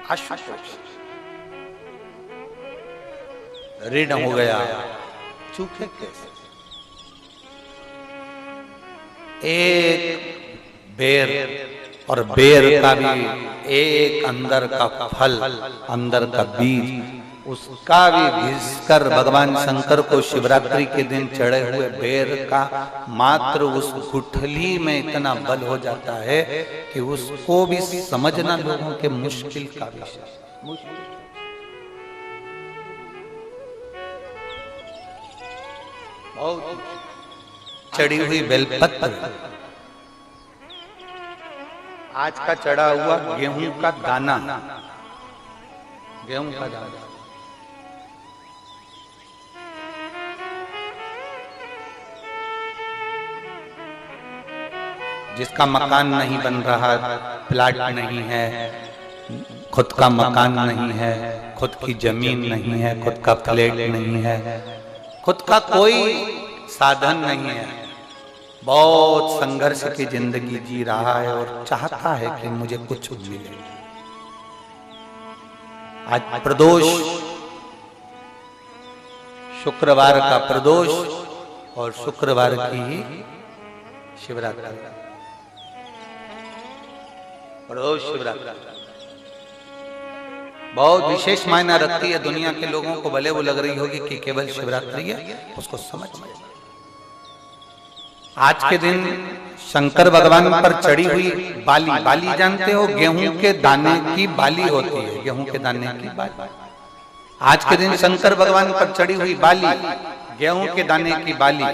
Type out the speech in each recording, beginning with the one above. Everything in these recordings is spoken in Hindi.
आशुतोष ऋण हो गया, चूके कैसे? एक बेर और बेर का भी एक अंदर का फल, अंदर का बीज, उसका भी घिसकर भगवान शंकर को शिवरात्रि के दिन चढ़े हुए बेर का मात्र उस गुठली में इतना बल हो जाता है कि उसको भी समझना लोगों के मुश्किल का विषय। बहुत चढ़ी हुई बेलपत्र, आज का चढ़ा हुआ गेहूं का दाना, गेहूं का दाना, जिसका मकान नहीं बन रहा, प्लाट नहीं है, खुद का मकान नहीं है, खुद की जमीन नहीं है, खुद का फ्लैट नहीं है, खुद का कोई साधन नहीं है, बहुत संघर्ष की जिंदगी जी रहा है और चाहता है कि मुझे कुछ मिले। आज प्रदोष, शुक्रवार का प्रदोष और शुक्रवार की शिवरात्रि, प्रदोष शिवरात्रि बहुत विशेष मायना रखती है। दुनिया के लोगों को भले वो लग रही होगी कि केवल शिवरात्रि है, उसको समझ में। आज के दिन शंकर भगवान पर चढ़ी हुई बाली, बाली जानते हो, गेहूं के दाने की बाली होती है, गेहूं के दाने की बाली। आज के दिन शंकर भगवान पर चढ़ी हुई बाली, गेहूं के दाने की बाली,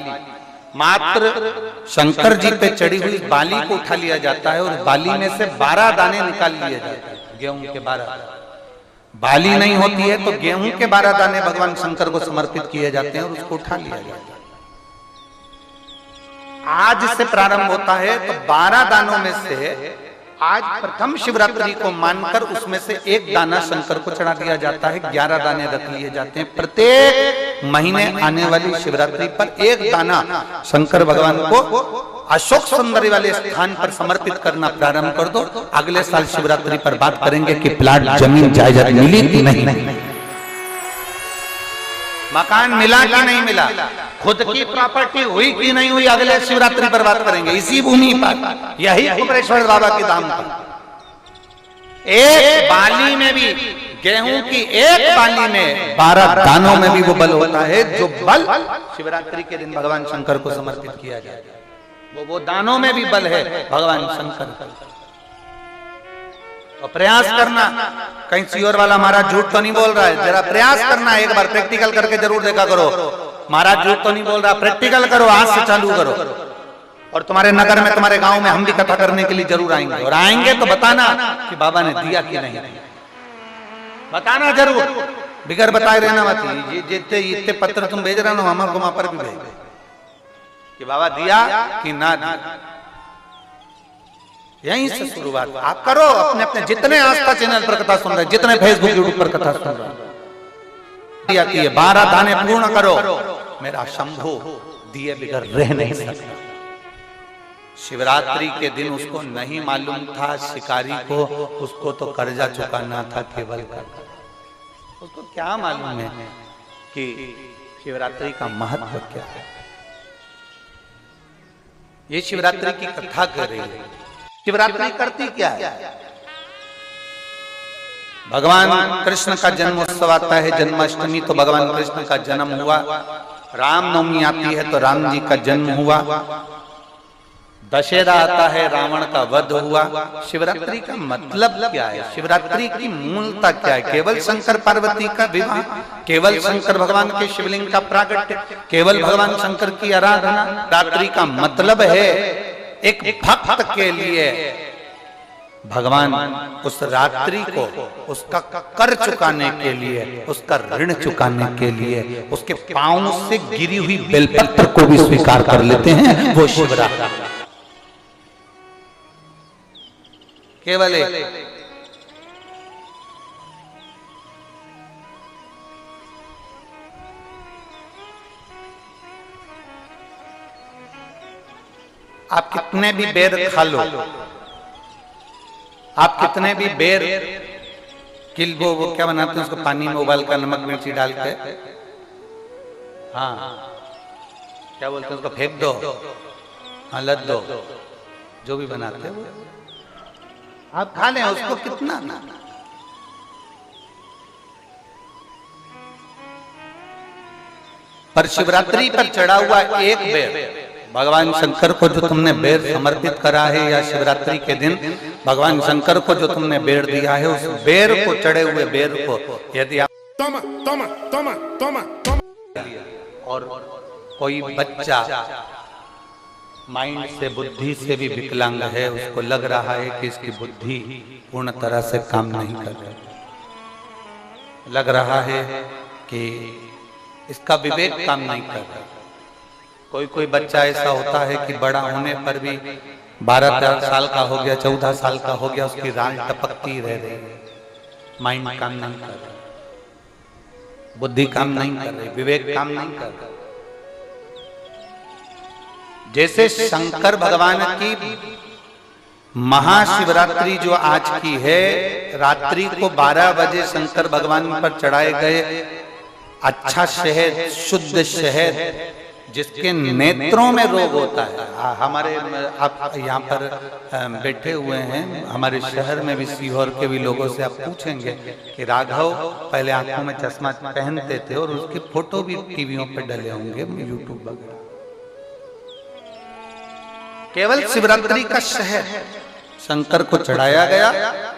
मात्र शंकर जी पे चढ़ी हुई बाली को उठा लिया जाता है और बाली में से 12 दाने निकाल लिए जाते हैं। गेहूं के 12 बाली नहीं होती है तो गेहूं के 12 दाने भगवान शंकर को समर्पित किए जाते हैं और उसको उठा लिया जाता है। आज से प्रारंभ होता है तो 12 दानों में से आज प्रथम शिवरात्रि को मानकर उसमें से एक दाना शंकर को चढ़ा दिया जाता है, 11 दाने रख लिए जाते हैं। प्रत्येक महीने आने वाली शिवरात्रि पर एक दाना शंकर भगवान को अशोक सुंदरी वाले स्थान पर समर्पित करना प्रारंभ कर दो। अगले साल शिवरात्रि पर बात करेंगे कि प्लाट, जमीन, जायदाद मिली कि नहीं, मकान मिला कि नहीं मिला, खुद की प्रॉपर्टी हुई कि नहीं हुई, अगले शिवरात्रि पर बात करेंगे। इसी भूमि पर, यही कुबेरेश्वर बाबा के धाम पर, एक बाली में भी, गेहूं की एक बाली में 12 दानों में भी वो बल होता है जो बल शिवरात्रि के दिन भगवान शंकर को समर्पित किया जाए। वो दानों में भी बल है भगवान शंकर का। और प्रयास करना, कहीं सीओर वाला महाराज झूठ तो नहीं बोल रहा है, जरा प्रयास करना, एक बार प्रैक्टिकल करके जरूर देखा करो। महाराज झूठ तो नहीं बोल रहा, प्रैक्टिकल करो, आज से चालू करो। और तुम्हारे नगर में, तुम्हारे गांव में हम भी कथा करने के लिए जरूर आएंगे, और आएंगे तो बताना कि बाबा ने दिया कि नहीं, बताना जरूर, बिगर बताए रहना मत। जितने इतने पत्र तुम भेज रहे हो, हमारे को वहां पर भी भेज कि बाबा दिया कि ना दिया। यहीं से शुरुआत आप करो। अपने अपने जितने आस्था चैनल पर कथा सुन रहे, जितने फेसबुक यूट्यूब पर कथा सुन रहे, दिया कि 12 दाने पूर्ण करो। मेरा शंभु दिए बिगर रह नहीं सकता। शिवरात्रि के दिन उसको नहीं मालूम था, शिकारी को, उसको तो कर्जा चुकाना था केवल का। उसको क्या मालूम है कि शिवरात्रि का महत्व क्या है। ये शिवरात्रि की कथा कर रही है। शिवरात्रि करती क्या है? भगवान कृष्ण का जन्मोत्सव आता है, जन्माष्टमी, तो भगवान कृष्ण का जन्म हुआ। रामनवमी आती है तो राम जी का जन्म हुआ। दशहरा आता है, रावण का वध हुआ। शिवरात्रि का मतलब क्या है? शिवरात्रि की मूलता क्या है? केवल शंकर पार्वती का विवाह, केवल शंकर भगवान के शिवलिंग का प्रागट्य, केवल भगवान शंकर की आराधना। रात्रि का मतलब है एक भक्त के लिए भगवान उस रात्रि को उसका कर चुकाने के लिए, उसका ऋण चुकाने के लिए उसके पांव से गिरी हुई बेलपत्र को भी स्वीकार कर लेते हैं। वो शिवरात्रि केवल एक आप कितने भी बेर खा लो, आप कितने भी बेर किल वो क्या बनाते हैं उसको पानी में उबाल कर नमक मिर्ची डाल के, हाँ क्या बोलते हैं उसको, फेंक दो, हाँ लद दो, जो भी बनाते हैं वो आप खा लें, उसको कितना ना। पर शिवरात्रि पर चढ़ा हुआ एक बेर भगवान शंकर को जो तुमने बेर समर्पित करा है, या शिवरात्रि के दिन भगवान शंकर को जो तुमने बेर दिया है, उस बेर को, चढ़े हुए बेर को यदि आप और कोई बच्चा माइंड से, बुद्धि से भी विकलांग है, उसको लग रहा है कि इसकी बुद्धि पूर्ण तरह से काम नहीं कर रही, लग रहा है कि इसका विवेक काम नहीं कर रहा। कोई बच्चा ऐसा होता है कि बड़ा होने पर भी 12 साल का हो गया, 14 साल का हो गया, उसकी राल टपकती रह रही है, माइंड काम नहीं कर रहा, बुद्धि काम नहीं कर रही, विवेक काम नहीं कर रहा। जैसे शंकर भगवान की महाशिवरात्रि जो आज की है, रात्रि को 12 बजे शंकर भगवान पर चढ़ाए गए अच्छा शहद, शुद्ध शहद, जिसके नेत्रों में रोग होता है। हमारे आप यहाँ पर बैठे हुए हैं, हमारे शहर में भी, सीहोर के भी लोगों से आप पूछेंगे कि राघव पहले आंखों में चश्मा पहनते थे, और उसके फोटो भी टीवियों पर डले होंगे, यूट्यूब वगैरह। केवल शिवरात्रि का शहद शंकर को चढ़ाया गया,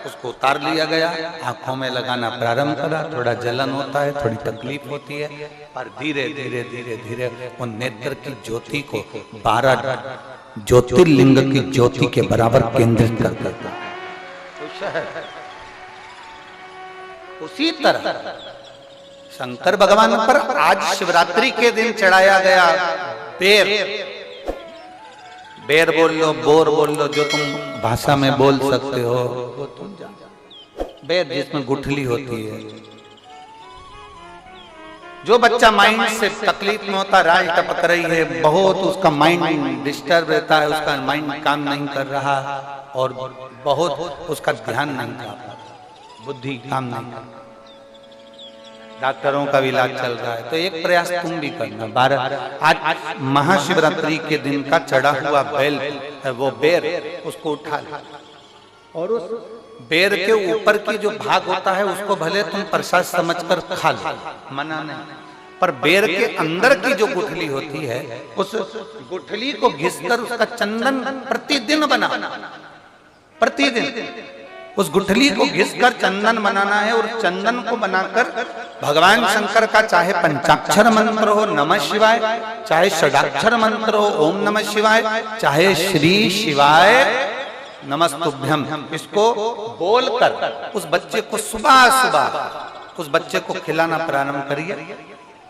उसको उतार लिया गया, आंखों में लगाना प्रारंभ करा, थोड़ा जलन होता है, थोड़ी तकलीफ होती है, पर धीरे धीरे धीरे धीरे वो नेत्र की ज्योति को 12 ज्योतिर्लिंग की ज्योति के बराबर केंद्रित कर देता है। उसी तरह शंकर भगवान पर आज शिवरात्रि के दिन चढ़ाया गया बेर बोल लो, बोर बोल लो, जो तुम भाषा में बोल सकते हो, वो तुम जानो। बेर जिसमें गुठली होती है, जो बच्चा माइंड से तकलीफ में होता, राल टपक रही है, बहुत उसका माइंड डिस्टर्ब रहता है, उसका माइंड काम नहीं कर रहा, और बहुत उसका ध्यान नहीं कर रहा, बुद्धि काम नहीं कर रहा, डॉक्टरों का भी इलाज चल रहा है, तो एक प्रयास तुम भी करना। 12 आज महाशिवरात्रि के दिन का चढ़ा हुआ बेल, वो बेर, उसको उठा लो, और उस बेर के ऊपर की जो भाग होता है उसको भले तुम प्रसाद समझकर खा लो, मना नहीं, पर बेर के अंदर की जो गुठली होती है, उस गुठली को घिसकर उसका चंदन प्रतिदिन बनाना, प्रतिदिन उस गुठली को घिसकर चंदन बनाना है, और चंदन को बनाकर भगवान शंकर का चाहे पंचाक्षर मंत्र हो नमः शिवाय, चाहे षडाक्षर मंत्र हो ओम नमः शिवाय, चाहे श्री शिवाय नमस्तुभ्यम, इसको बोलकर उस बच्चे को सुबह सुबह उस बच्चे को खिलाना प्रारंभ करिए।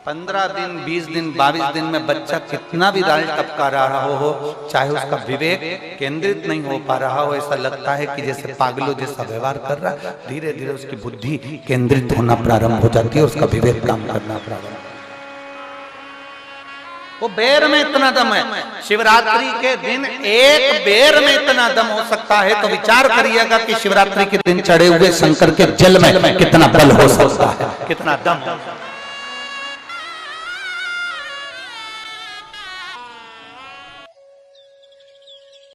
15 दिन, 20 दिन, 22 दिन में बच्चा कितना भी राल टपका रहा हो, चाहे उसका विवेक केंद्रित नहीं हो पा रहा हो, ऐसा लगता है कि जैसे पागलों जैसा व्यवहार कर रहा है, धीरे धीरे उसकी बुद्धि केंद्रित होना प्रारंभ हो जाती है, उसका विवेक काम करना प्रारंभ। वो बेर में इतना दम है, शिवरात्रि के दिन एक बेर में इतना दम हो सकता है, तो विचार करिएगा कि शिवरात्रि के दिन चढ़े हुए शंकर के जल में कितना बल हो सकता है, कितना दम।